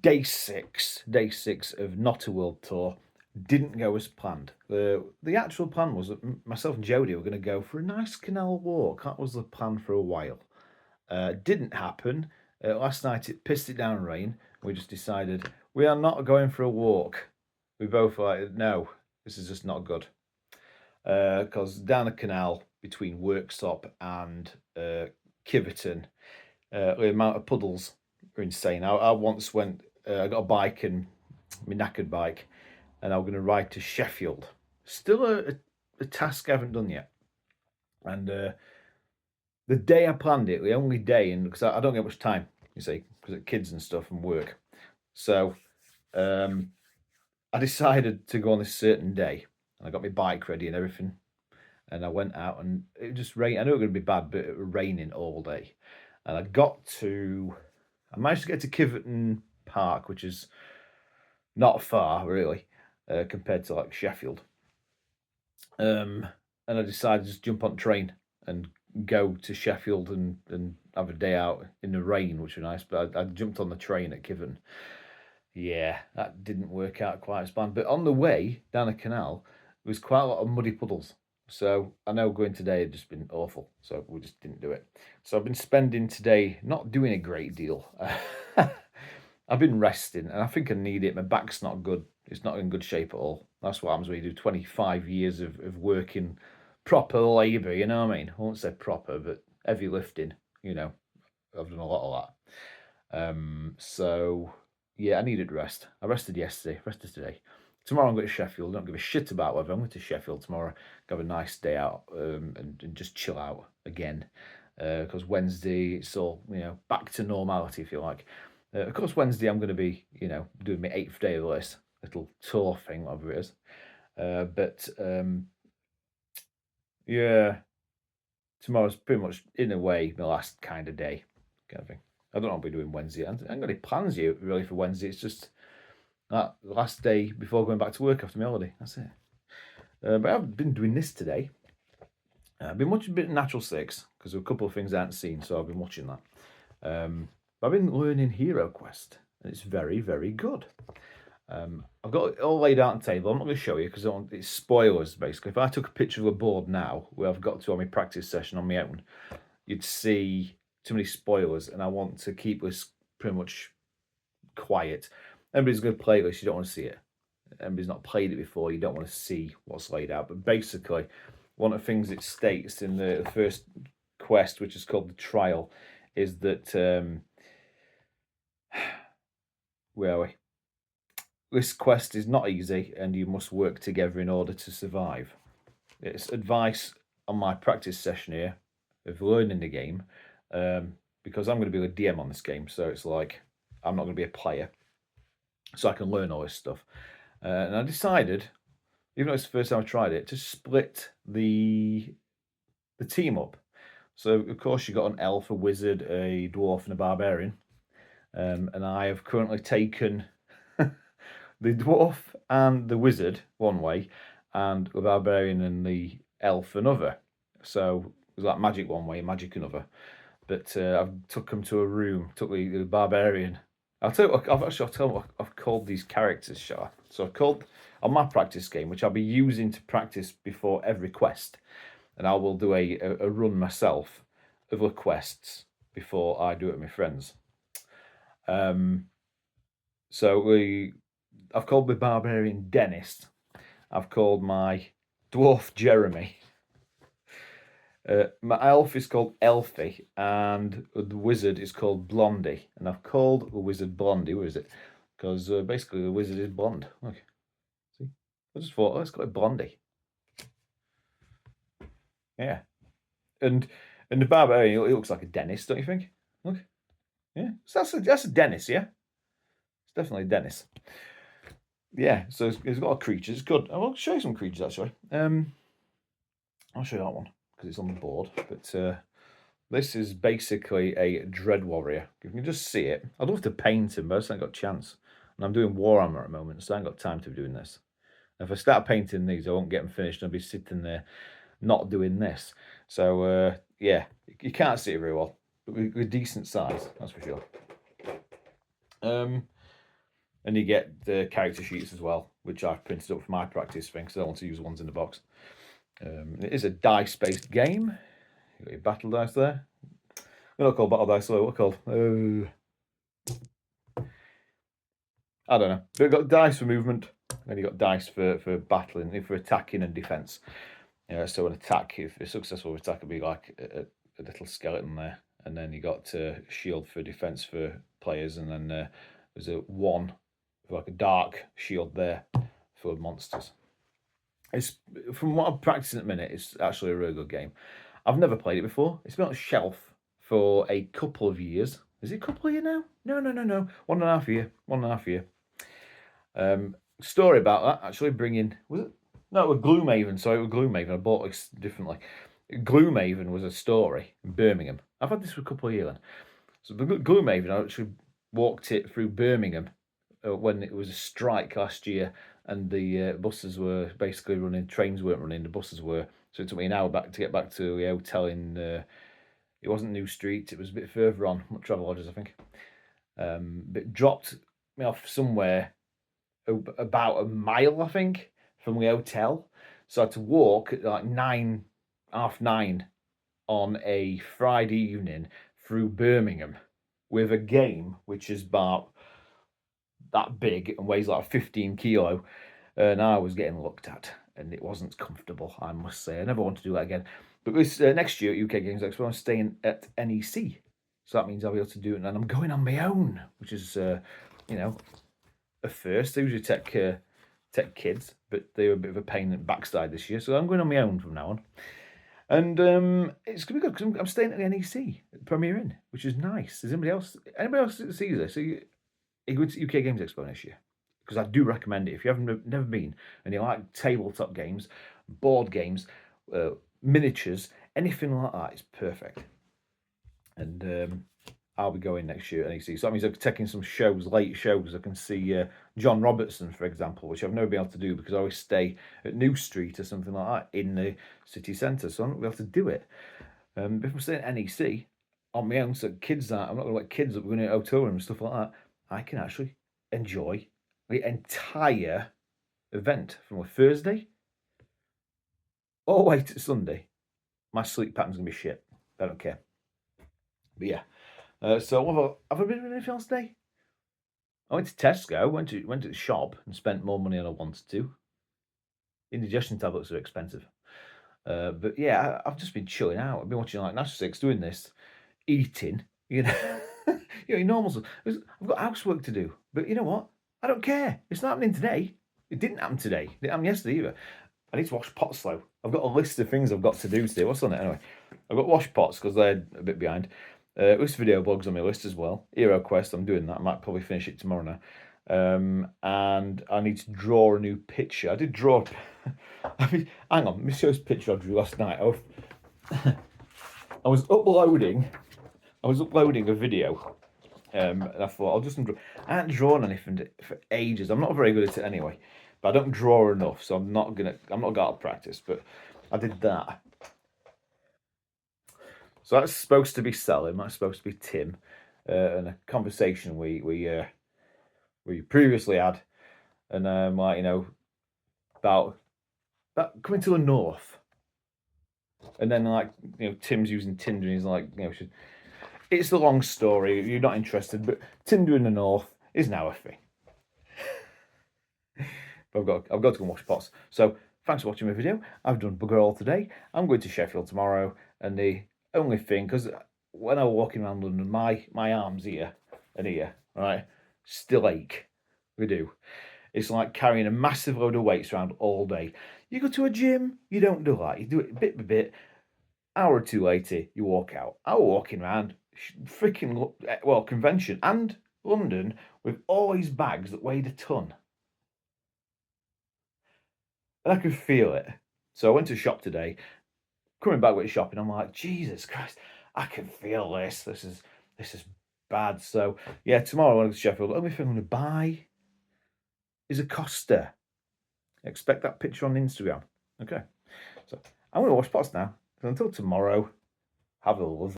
day six of Not a World Tour didn't go as planned. The actual plan was that myself and Jodie were going to go for a nice canal walk. That was the plan for a while. Didn't happen. Last night it pissed it down rain. We just decided we are not going for a walk. We both were like, no, this is just not good. Because down the canal between Worksop and Kiverton, the amount of puddles are insane. I once went, I got a bike and my knackered bike, and I was going to ride to Sheffield. Still a task I haven't done yet. And the day I planned it, the only day, and because I don't get much time, you see, because of kids and stuff and work. So I decided to go on this certain day, and I got my bike ready and everything. And I went out, and it just rained. I knew it was going to be bad, but it was raining all day. And I managed to get to Kiverton Park, which is not far really, compared to like Sheffield. And I decided to just jump on train and go to Sheffield and have a day out in the rain, which was nice. But I jumped on the train at Kiverton. Yeah, that didn't work out quite as planned. But on the way down the canal, there was quite a lot of muddy puddles. So I know going today had just been awful. So we just didn't do it. So I've been spending today not doing a great deal. I've been resting, and I think I need it. My back's not good. It's not in good shape at all. That's what happens when you do 25 years of working proper labour, you know what I mean? I won't say proper, but heavy lifting, you know. I've done a lot of that. So yeah, I needed rest. I rested yesterday, rested today. Tomorrow I'm going to Sheffield. I don't give a shit about weather. I'm going to Sheffield tomorrow. Have a nice day out and just chill out again. Because Wednesday it's all back to normality, if you like. Of course, Wednesday I'm going to be doing my 8th day of this little tour thing, whatever it is. But yeah, tomorrow's pretty much in a way my last kind of day, kind of thing. I don't know what I'll be doing Wednesday. I haven't got any plans yet really for Wednesday. It's just that last day before going back to work after my holiday. That's it. But I've been doing this today. I've been watching a bit of Natural Six because there are a couple of things I hadn't seen, so I've been watching that. But I've been learning Hero Quest, and it's very, very good. I've got it all laid out on the table. I'm not going to show you because it's spoilers, basically. If I took a picture of a board now, where I've got to on my practice session on my own, you'd see too many spoilers, and I want to keep this pretty much quiet. Everybody's going to play this, you don't want to see it. Everybody's not played it before, you don't want to see what's laid out. But basically, one of the things it states in the first quest, which is called the Trial, is that where are we? This quest is not easy, and you must work together in order to survive. It's advice on my practice session here of learning the game, because I'm going to be a DM on this game, so it's like I'm not going to be a player, so I can learn all this stuff. And I decided, even though it's the first time I tried it, to split the team up. So of course you got an elf, a wizard, a dwarf, and a barbarian. And I have currently taken the dwarf and the wizard one way, and the barbarian and the elf another. So it was like magic one way, magic another. But I've took them to a room. Took the barbarian. I'll tell you what. I'll tell you what I've called these characters, shall I? So I've called on my practice game, which I'll be using to practice before every quest, and I will do a run myself of the quests before I do it with my friends. So I've called the barbarian Dennis. I've called my dwarf Jeremy. My elf is called Elfie, and the wizard is called Blondie. And I've called the wizard Blondie. Where is it? Because basically the wizard is blonde. Look, see? I just thought, let's call it Blondie. Yeah, and the barbarian, he looks like a Dennis, don't you think? Look, yeah. So that's a Dennis, yeah. It's definitely a Dennis. Yeah. So it's got a creature. It's good. I'll show you some creatures actually. I'll show you that one because it's on the board. But this is basically a Dread Warrior. You can just see it. I'd love to paint him, but I just ain't got a chance. And I'm doing Warhammer at the moment, so I ain't got time to be doing this. If I start painting these, I won't get them finished. I'll be sitting there not doing this. So, yeah, you can't see it very well. But we're decent size, that's for sure. And you get the character sheets as well, which I've printed up for my practice thing, because I don't want to use the ones in the box. It is a dice-based game. You got your battle dice there. They're not called battle dice, so what are called? I don't know. But you've got dice for movement, and you've got dice for battling, for attacking and defense. So an attack, if a successful attack, would be like a little skeleton there, and then you got shield for defense for players, and then there's a one, like a dark shield there for monsters. It's, from what I'm practicing at the minute, it's actually a really good game. I've never played it before. It's been on the shelf for a couple of years. Is it a couple of years now? No. 1.5 year. 1.5 year. Story about that, actually, bringing... Was it? No, it was Gloomhaven. Sorry, it was Gloomhaven. I bought this differently. Gloomhaven was a story in Birmingham. I've had this for a couple of years then. So the Gloomhaven, I actually walked it through Birmingham when it was a strike last year, and the buses were basically running, trains weren't running, the buses were. So it took me an hour back to get back to the hotel in, it wasn't New Street, it was a bit further on, Travelodges, I think. But it dropped me off somewhere about a mile, I think, from the hotel. So I had to walk at like 9:30 on a Friday evening through Birmingham with a game which is about that big and weighs like 15 kilo. And I was getting looked at, and it wasn't comfortable, I must say. I never want to do that again. But this next year at UK Games Expo, I'm staying at NEC. So that means I'll be able to do it. And I'm going on my own, which is, a first. They usually take kids, but they were a bit of a pain in the backside this year. So I'm going on my own from now on. And it's going to be good because I'm staying at the NEC, Premier Inn, which is nice. Does anybody else see this? So you go to UK Games Expo next year? Because I do recommend it. If you haven't never been and you like tabletop games, board games, miniatures, anything like that, it's perfect. And I'll be going next year at NEC. So that means I'm taking some shows, late shows. I can see John Robertson, for example, which I've never been able to do because I always stay at New Street or something like that in the city centre. So I'm not going to be able to do it. If I'm staying at NEC on my own, so kids aren't, I'm not going to let kids up, we're going to hotel room and stuff like that. I can actually enjoy the entire event from a Thursday all the way to Sunday. My sleep pattern's going to be shit. I don't care. But yeah. So have I been doing anything else today? I went to Tesco, went to the shop and spent more money than I wanted to. Indigestion tablets are expensive. But yeah, I've just been chilling out. I've been watching like National 6 doing this, eating, normal stuff. I've got housework to do. But you know what? I don't care. It's not happening today. It didn't happen today. It didn't happen yesterday either. I need to wash pots though. I've got a list of things I've got to do today. What's on it anyway? I've got wash pots because they're a bit behind. This video blog's on my list as well. Hero Quest, I'm doing that. I might probably finish it tomorrow now. And I need to draw a new picture. I did draw. Hang on, let me show this picture I drew last night. I was uploading a video, and I thought I'll just. I haven't drawn anything for ages. I'm not very good at it anyway, but I don't draw enough, so I'm not going to practice. But I did that. So that's supposed to be Selim. That's supposed to be Tim, and a conversation we previously had, and about coming to the north, and then Tim's using Tinder, and he's like, it's a long story. You're not interested, but Tinder in the north is now a thing. But I've got to go and wash pots. So thanks for watching my video. I've done bugger all today. I'm going to Sheffield tomorrow, and the only thing, because when I was walking around London, my arms here and here, right, still ache. They do. It's like carrying a massive load of weights around all day. You go to a gym, you don't do that. You do it bit by bit. Hour or two later, you walk out. I was walking around freaking, convention and London with all these bags that weighed a ton. And I could feel it. So I went to the shop today. Coming back with shopping, I'm like, Jesus Christ, I can feel this. This is bad. So yeah, tomorrow I want to go to Sheffield. The only thing I'm going to buy is a Costa. Expect that picture on Instagram. Okay. So I'm going to wash pots now. So until tomorrow, have a lovely